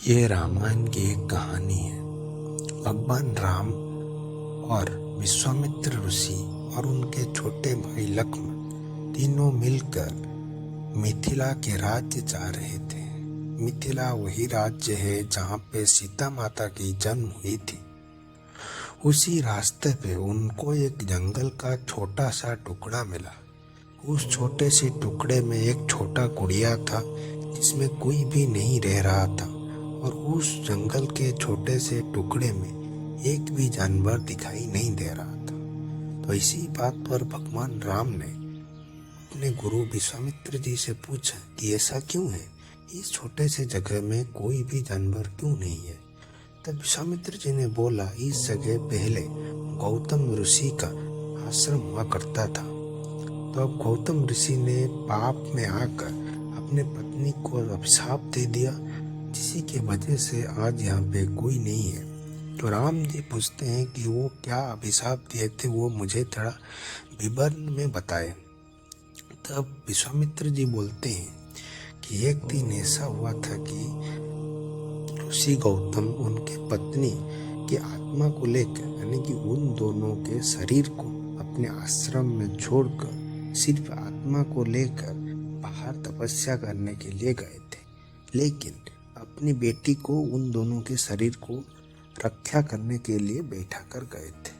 ये रामायण की एक कहानी है। भगवान राम और विश्वामित्र ऋषि और उनके छोटे भाई लक्ष्मण तीनों मिलकर मिथिला के राज्य जा रहे थे। मिथिला वही राज्य है जहाँ पे सीता माता की जन्म हुई थी। उसी रास्ते पे उनको एक जंगल का छोटा सा टुकड़ा मिला। उस छोटे से टुकड़े में एक छोटा कुड़िया था जिसमें कोई भी नहीं रह रहा था, और उस जंगल के छोटे से टुकड़े में एक भी जानवर दिखाई नहीं दे रहा था। तो इसी बात पर भगवान राम ने अपने गुरु विश्वामित्र जी से पूछा कि ऐसा क्यों है, इस छोटे से जगह में कोई भी जानवर क्यों नहीं है। तब विश्वामित्र जी ने बोला, इस जगह पहले गौतम ऋषि का आश्रम हुआ करता था। तो अब गौतम ऋषि ने पाप में आकर अपने पत्नी को अभिशाप दे दिया, जिसी के वजह से आज यहाँ पे कोई नहीं है। तो राम जी पूछते हैं कि वो क्या अभिशाप दिए थे, वो मुझे थोड़ा विवरण में बताए। तब विश्वामित्र जी बोलते हैं कि एक दिन ऐसा हुआ था कि ऋषि गौतम उनके पत्नी की आत्मा को लेकर, यानी कि उन दोनों के शरीर को अपने आश्रम में छोड़कर सिर्फ आत्मा को लेकर बाहर तपस्या करने के लिए गए थे, लेकिन अपनी बेटी को उन दोनों के शरीर को रक्षा करने के लिए बैठा कर गए थे।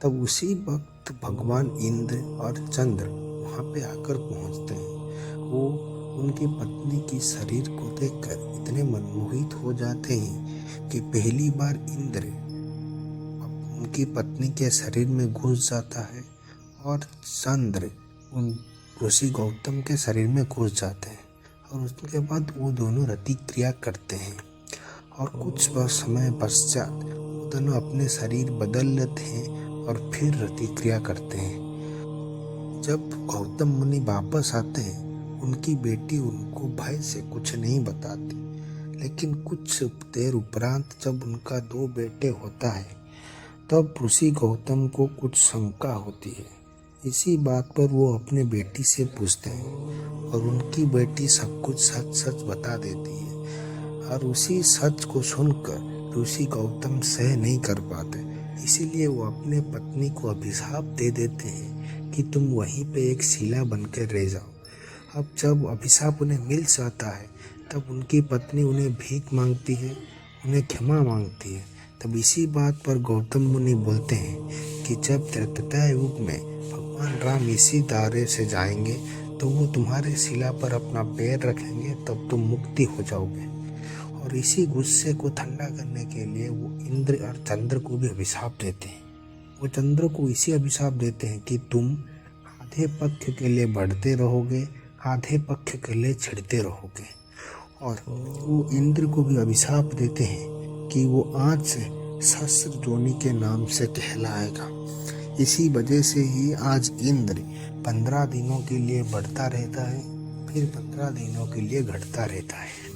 तब उसी वक्त भगवान इंद्र और चंद्र वहाँ पे आकर पहुँचते हैं। वो उनकी पत्नी की शरीर को देखकर इतने मनमोहित हो जाते हैं कि पहली बार इंद्र उनकी पत्नी के शरीर में घुस जाता है और चंद्र उन ऋषि गौतम के शरीर में घुस जाते हैं, और उसके बाद वो दोनों रति क्रिया करते हैं। और कुछ समय पश्चात वो दोनों अपने शरीर बदल लेते हैं और फिर रति क्रिया करते हैं। जब गौतम मुनि वापस आते हैं, उनकी बेटी उनको भय से कुछ नहीं बताती, लेकिन कुछ देर उपरांत जब उनका 2 बेटे होता है, तब ऋषि गौतम को कुछ शंका होती है। इसी बात पर वो अपने बेटी से पूछते हैं और उनकी बेटी सब कुछ सच सच बता देती है। और उसी सच को सुनकर ऋषि गौतम सह नहीं कर पाते, इसीलिए वो अपने पत्नी को अभिशाप दे देते हैं कि तुम वहीं पे एक शिला बनकर रह जाओ। अब जब अभिशाप उन्हें मिल जाता है, तब उनकी पत्नी उन्हें भीख मांगती है, उन्हें क्षमा मांगती है। तब इसी बात पर गौतम मुनि बोलते हैं कि जब त्रेता युग में भगवान राम इसी दायरे से जाएंगे तो वो तुम्हारे शिला पर अपना पैर रखेंगे, तब तुम मुक्ति हो जाओगे। और इसी गुस्से को ठंडा करने के लिए वो इंद्र और चंद्र को भी अभिशाप देते हैं। वो चंद्र को इसी अभिशाप देते हैं कि तुम आधे पक्ष के लिए बढ़ते रहोगे, आधे पक्ष के लिए छिड़ते रहोगे। और वो इंद्र को भी अभिशाप देते हैं कि वो आज से सहस्त्र जोनि के नाम से कहलाएगा। इसी वजह से ही आज इंद्र 15 दिनों के लिए बढ़ता रहता है, फिर 15 दिनों के लिए घटता रहता है।